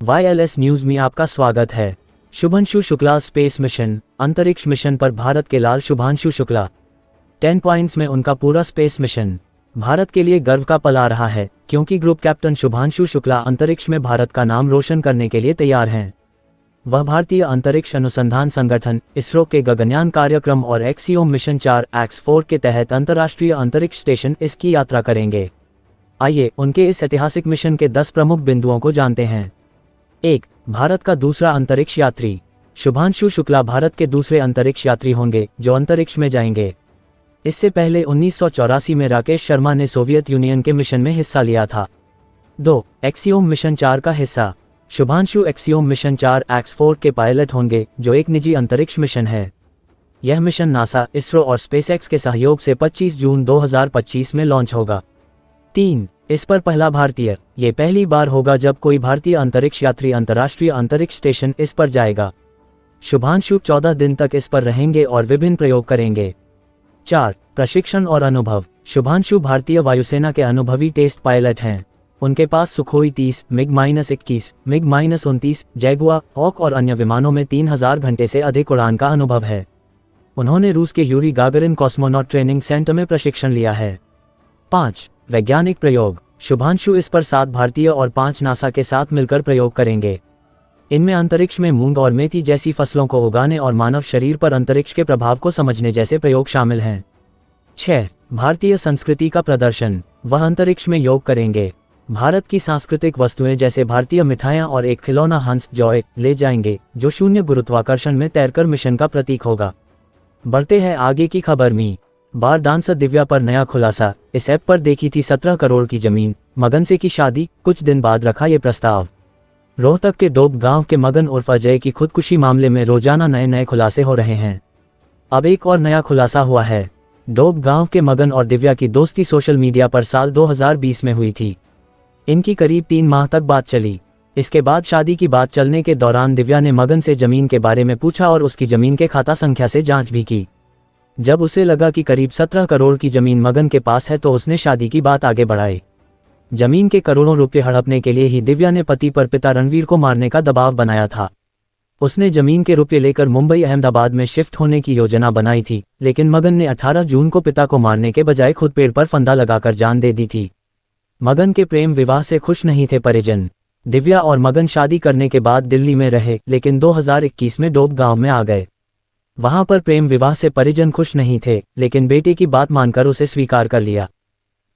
YLS news में आपका स्वागत है। शुभांशु शुक्ला स्पेस मिशन, अंतरिक्ष मिशन पर भारत के लाल शुभांशु शुक्ला। 10 पॉइंट्स में उनका पूरा स्पेस मिशन भारत के लिए गर्व का पल आ रहा है, क्योंकि ग्रुप कैप्टन शुभांशु शुक्ला अंतरिक्ष में भारत का नाम रोशन करने के लिए तैयार हैं। वह भारतीय अंतरिक्ष अनुसंधान संगठन इसरो के गगनयान कार्यक्रम और एक्सियोम मिशन 4X4 के तहत अंतर्राष्ट्रीय अंतरिक्ष स्टेशन ISS की यात्रा करेंगे। आइए उनके इस ऐतिहासिक मिशन के 10 प्रमुख बिंदुओं को जानते हैं। 1. भारत का दूसरा अंतरिक्ष यात्री। शुभांशु शुक्ला भारत के दूसरे अंतरिक्ष यात्री होंगे जो अंतरिक्ष में जाएंगे। इससे पहले 1984 में राकेश शर्मा ने सोवियत यूनियन के मिशन में हिस्सा लिया था। 2. एक्सियोम मिशन 4 का हिस्सा। शुभांशु एक्सियोम मिशन 4X4 के पायलट होंगे जो एक निजी अंतरिक्ष मिशन है। यह मिशन नासा, इसरो और स्पेसएक्स के सहयोग से 25 जून 2025 में लॉन्च होगा। 3. इस पर पहला भारतीय। ये पहली बार होगा जब कोई भारतीय अंतरिक्ष यात्री अंतर्राष्ट्रीय अंतरिक्ष स्टेशन ISS पर जाएगा। शुभांशु 14 दिन तक इस पर रहेंगे और विभिन्न प्रयोग करेंगे। 4. प्रशिक्षण और अनुभव। शुभांशु भारतीय वायुसेना के अनुभवी टेस्ट पायलट हैं। उनके पास Sukhoi 30, MiG-21, MiG-29, Jaguar, hoc और अन्य विमानों में 3000 घंटे से अधिक उड़ान का अनुभव है। उन्होंने रूस के Yuri Gagarin cosmonaut training centre में प्रशिक्षण लिया है। 5. वैज्ञानिक प्रयोग। शुभांशु इस पर 7 भारतीय और 5 नासा के साथ मिलकर प्रयोग करेंगे। इनमें अंतरिक्ष में मूंग और मेथी जैसी फसलों को उगाने और मानव शरीर पर अंतरिक्ष के प्रभाव को समझने जैसे प्रयोग शामिल हैं। 6. भारतीय संस्कृति का प्रदर्शन। वह अंतरिक्ष में योग करेंगे। भारत की सांस्कृतिक वस्तुएं जैसे भारतीय मिठाइयां और एक खिलौना हंस जॉय ले जाएंगे जो शून्य गुरुत्वाकर्षण में तैरकर मिशन का प्रतीक होगा। बढ़ते हैं आगे की खबर में। बार डांसर दिव्या पर नया खुलासा। इस ऐप पर देखी थी 17 करोड़ की जमीन, मगन से की शादी, कुछ दिन बाद रखा ये प्रस्ताव। रोहतक के डोब गांव के मगन उर्फ अजय की खुदकुशी मामले में रोजाना नए खुलासे हो रहे हैं। अब एक और नया खुलासा हुआ है। डोब गांव के मगन और दिव्या की दोस्ती सोशल मीडिया पर साल 2020 में हुई थी। इनकी करीब 3 माह तक बात चली। इसके बाद शादी की बात चलने के दौरान दिव्या ने मगन से जमीन के बारे में पूछा और उसकी जमीन के खाता संख्या से जांच भी की। जब उसे लगा कि करीब 17 करोड़ की जमीन मगन के पास है तो उसने शादी की बात आगे बढ़ाई। जमीन के करोड़ों रुपए हड़पने के लिए ही दिव्या ने पति पर पिता रणवीर को मारने का दबाव बनाया था। उसने जमीन के रुपए लेकर मुंबई अहमदाबाद में शिफ्ट होने की योजना बनाई थी, लेकिन मगन ने 18 जून को पिता को मारने के बजाय खुद पेड़ पर फंदा लगाकर जान दे दी थी। मगन के प्रेम विवाह से खुश नहीं थे परिजन। दिव्या और मगन शादी करने के बाद दिल्ली में रहे, लेकिन 2021 में डोब गांव में आ गए। वहां पर प्रेम विवाह से परिजन खुश नहीं थे, लेकिन बेटे की बात मानकर उसे स्वीकार कर लिया।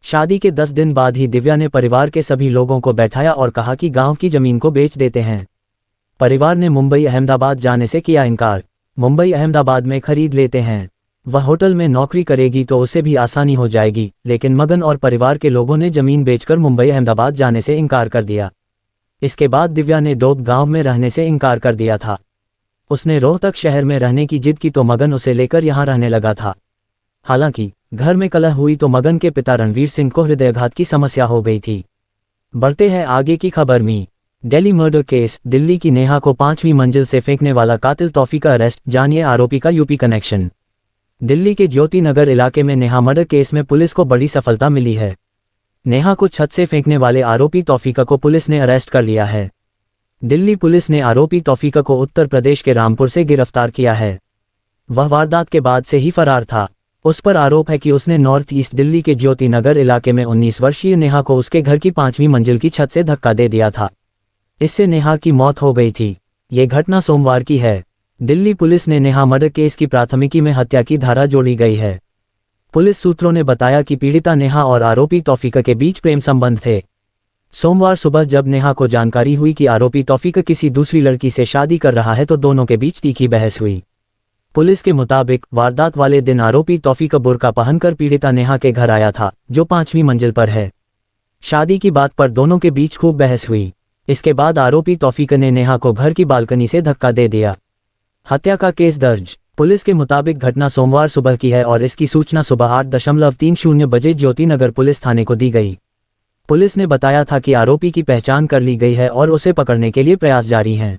शादी के 10 दिन बाद ही दिव्या ने परिवार के सभी लोगों को बैठाया और कहा कि गांव की जमीन को बेच देते हैं। परिवार ने मुंबई अहमदाबाद जाने से किया इनकार। मुंबई अहमदाबाद में खरीद लेते हैं। वह होटल में नौकरी करेगी तो उसे भी आसानी हो जाएगी, लेकिन मगन और परिवार के लोगों ने जमीन बेचकर मुंबई अहमदाबाद जाने से इनकार कर दिया। इसके बाद दिव्या ने डोब गांव में रहने से इनकार कर दिया था। उसने रोहतक शहर में रहने की जिद की तो मगन उसे लेकर यहां रहने लगा था। हालांकि घर में कलह हुई तो मगन के पिता रणवीर सिंह को हृदयाघात की समस्या हो गई थी। बढ़ते हैं आगे की खबर में। Delhi murder case. दिल्ली की नेहा को 5वीं मंजिल से फेंकने वाला कातिल तौफीक का अरेस्ट, जानिए आरोपी का यूपी कनेक्शन। दिल्ली के ज्योति नगर इलाके में नेहा मर्डर केस में पुलिस को बड़ी सफलता मिली है। नेहा को छत से फेंकने वाले आरोपी तौफीका को पुलिस ने अरेस्ट कर लिया है। दिल्ली पुलिस ने आरोपी तौफीका को उत्तर प्रदेश के रामपुर से गिरफ्तार किया है। वह वारदात के बाद से ही फरार था। उस पर आरोप है कि उसने नॉर्थ ईस्ट दिल्ली के ज्योति नगर इलाके में 19 वर्षीय नेहा को उसके घर की 5वीं मंजिल की छत से धक्का दे दिया था। इससे नेहा की मौत हो गई थी। ये घटना सोमवार की है। दिल्ली पुलिस ने नेहा मर्डर केस की प्राथमिकी में हत्या की धारा जोड़ी गई है। पुलिस सूत्रों ने बताया कि पीड़िता नेहा और आरोपी तौफीका के बीच प्रेम संबंध थे। सोमवार सुबह जब नेहा को जानकारी हुई कि आरोपी तौफीका किसी दूसरी लड़की से शादी कर रहा है तो दोनों के बीच तीखी बहस हुई। पुलिस के मुताबिक वारदात वाले दिन आरोपी तौफीका बुर्का पहनकर पीड़िता नेहा के घर आया था, जो 5वीं मंजिल पर है। शादी की बात पर दोनों के बीच खूब बहस हुई। इसके बाद आरोपी तौफीका ने नेहा को घर की बालकनी से धक्का दे दिया। हत्या का केस दर्ज। पुलिस के मुताबिक घटना सोमवार सुबह की है और इसकी सूचना सुबह 8:30 बजे ज्योति नगर पुलिस थाने को दी गई। पुलिस ने बताया था कि आरोपी की पहचान कर ली गई है और उसे पकड़ने के लिए प्रयास जारी हैं।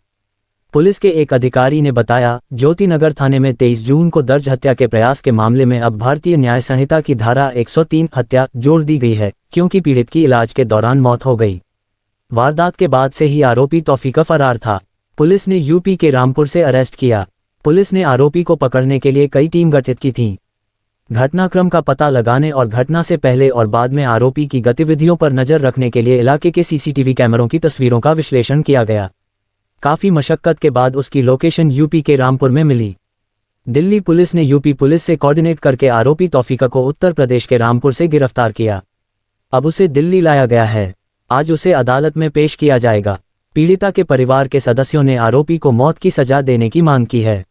पुलिस के एक अधिकारी ने बताया, ज्योति नगर थाने में 23 जून को दर्ज हत्या के प्रयास के मामले में अब भारतीय न्याय संहिता की धारा 103 हत्या जोड़ दी गई है, क्योंकि पीड़ित की इलाज के दौरान मौत हो गई। वारदात के बाद से ही आरोपी तौफीका फरार था। पुलिस ने यूपी के रामपुर से अरेस्ट किया। पुलिस ने आरोपी को पकड़ने के लिए कई टीम गठित की थी। घटनाक्रम का पता लगाने और घटना से पहले और बाद में आरोपी की गतिविधियों पर नजर रखने के लिए इलाके के सीसीटीवी कैमरों की तस्वीरों का विश्लेषण किया गया। काफ़ी मशक्कत के बाद उसकी लोकेशन यूपी के रामपुर में मिली। दिल्ली पुलिस ने यूपी पुलिस से कोऑर्डिनेट करके आरोपी तौफीका को उत्तर प्रदेश के रामपुर से गिरफ्तार किया। अब उसे दिल्ली लाया गया है। आज उसे अदालत में पेश किया जाएगा। पीड़िता के परिवार के सदस्यों ने आरोपी को मौत की सजा देने की मांग की है।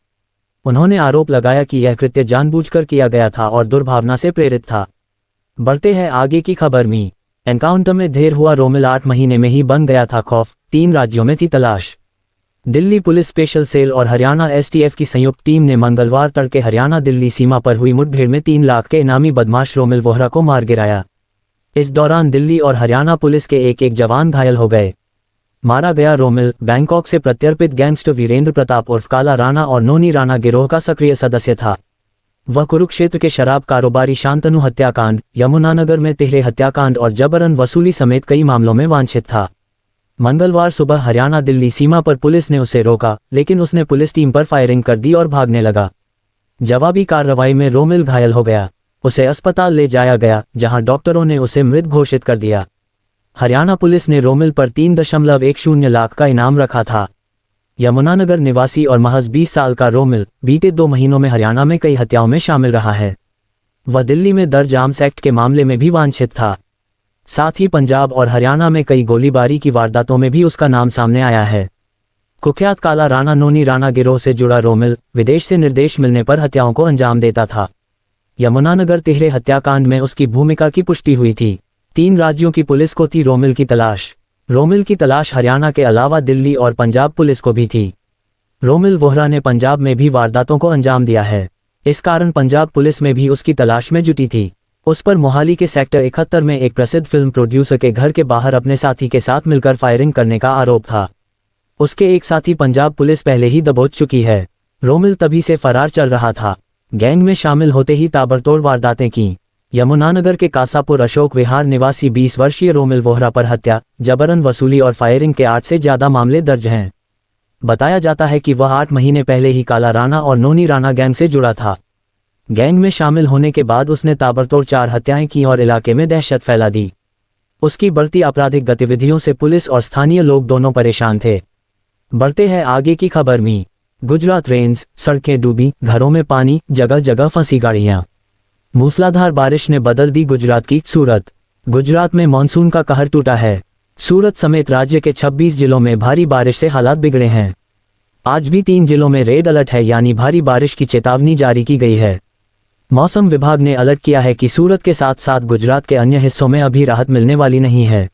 उन्होंने आरोप लगाया कि यह कृत्य जानबूझकर किया गया था और दुर्भावना से प्रेरित था। बढ़ते हैं आगे की खबर में। एनकाउंटर में ढेर हुआ रोमिल 8 महीने में ही बन गया था खौफ, 3 राज्यों में थी तलाश। दिल्ली पुलिस स्पेशल सेल और हरियाणा एसटीएफ की संयुक्त टीम ने मंगलवार तड़के हरियाणा दिल्ली सीमा पर हुई मुठभेड़ में 3 लाख के इनामी बदमाश रोमिल वोहरा को मार गिराया। इस दौरान दिल्ली और हरियाणा पुलिस के एक जवान घायल हो गए। मारा गया रोमिल बैंकॉक से प्रत्यर्पित गैंगस्टर वीरेंद्र प्रताप उर्फ काला राणा और नोनी राणा गिरोह का सक्रिय सदस्य था। वह कुरुक्षेत्र के शराब कारोबारी शांतनु हत्याकांड, यमुनानगर में तिहरे हत्याकांड और जबरन वसूली समेत कई मामलों में वांछित था। मंगलवार सुबह हरियाणा दिल्ली सीमा पर पुलिस ने उसे रोका, लेकिन उसने पुलिस टीम पर फायरिंग कर दी और भागने लगा। जवाबी कार्रवाई में रोमिल घायल हो गया। उसे अस्पताल ले जाया गया, जहां डॉक्टरों ने उसे मृत घोषित कर दिया। हरियाणा पुलिस ने रोमिल पर 3.10 लाख का इनाम रखा था। यमुनानगर निवासी और महज 20 साल का रोमिल बीते 2 महीनों में हरियाणा में कई हत्याओं में शामिल रहा है। वह दिल्ली में दर्ज आर्म्स एक्ट के मामले में भी वांछित था। साथ ही पंजाब और हरियाणा में कई गोलीबारी की वारदातों में भी उसका नाम सामने आया है। कुख्यात काला राणा नोनी राणा गिरोह से जुड़ा रोमिल विदेश से निर्देश मिलने पर हत्याओं को अंजाम देता था। यमुनानगर तिहरे हत्याकांड में उसकी भूमिका की पुष्टि हुई थी। 3 राज्यों की पुलिस को थी रोमिल की तलाश। रोमिल की तलाश हरियाणा के अलावा दिल्ली और पंजाब पुलिस को भी थी। रोमिल वोहरा ने पंजाब में भी वारदातों को अंजाम दिया है। इस कारण पंजाब पुलिस में भी उसकी तलाश में जुटी थी। उस पर मोहाली के सेक्टर 71 में एक प्रसिद्ध फिल्म प्रोड्यूसर के घर के बाहर अपने साथी के साथ मिलकर फायरिंग करने का आरोप था। उसके एक साथी पंजाब पुलिस पहले ही दबोच चुकी है। रोमिल तभी से फरार चल रहा था। गैंग में शामिल होते ही ताबड़तोड़ वारदातें की। यमुनानगर के कासापुर अशोक विहार निवासी 20 वर्षीय रोमिल वोहरा पर हत्या, जबरन वसूली और फायरिंग के 8 से ज्यादा मामले दर्ज हैं। बताया जाता है कि वह 8 महीने पहले ही काला राणा और नोनी राणा गैंग से जुड़ा था। गैंग में शामिल होने के बाद उसने ताबड़तोड़ 4 हत्याएं की और इलाके में दहशत फैला दी। उसकी बढ़ती आपराधिक गतिविधियों से पुलिस और स्थानीय लोग दोनों परेशान थे। बढ़ते हैं आगे की खबर में। गुजरात रेंज, सड़कें डूबी, घरों में पानी, जगह जगह फंसी गाड़ियां। मूसलाधार बारिश ने बदल दी गुजरात की सूरत। गुजरात में मानसून का कहर टूटा है। सूरत समेत राज्य के 26 जिलों में भारी बारिश से हालात बिगड़े हैं। आज भी 3 जिलों में रेड अलर्ट है, यानी भारी बारिश की चेतावनी जारी की गई है। मौसम विभाग ने अलर्ट किया है कि सूरत के साथ साथ गुजरात के अन्य हिस्सों में अभी राहत मिलने वाली नहीं है।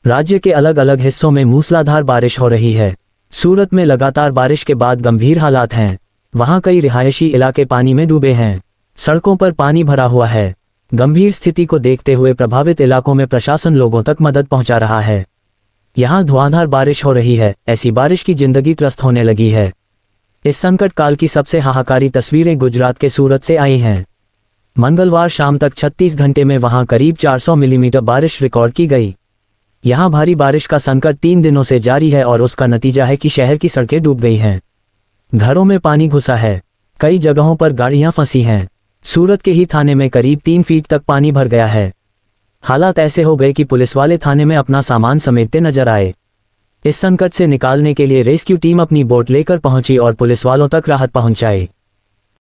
राज्य के अलग अलग हिस्सों में मूसलाधार बारिश हो रही है। सूरत में लगातार बारिश के बाद गंभीर हालात हैं। वहां कई रिहायशी इलाके पानी में डूबे हैं। सड़कों पर पानी भरा हुआ है। गंभीर स्थिति को देखते हुए प्रभावित इलाकों में प्रशासन लोगों तक मदद पहुंचा रहा है। यहां धुआंधार बारिश हो रही है। ऐसी बारिश की जिंदगी त्रस्त होने लगी है। इस संकट काल की सबसे हाहाकारी तस्वीरें गुजरात के सूरत से आई हैं। मंगलवार शाम तक 36 घंटे में वहां करीब 400 मिलीमीटर बारिश रिकॉर्ड की गई। यहां भारी बारिश का संकट 3 दिनों से जारी है और उसका नतीजा है कि शहर की सड़कें डूब गई हैं। घरों में पानी घुसा है। कई जगहों पर गाड़ियां फंसी हैं। सूरत के ही थाने में करीब 3 फीट तक पानी भर गया है। हालात ऐसे हो गए कि पुलिस वाले थाने में अपना सामान समेटते नजर आए। इस संकट से निकालने के लिए रेस्क्यू टीम अपनी बोट लेकर पहुंची और पुलिस वालों तक राहत पहुंचाई।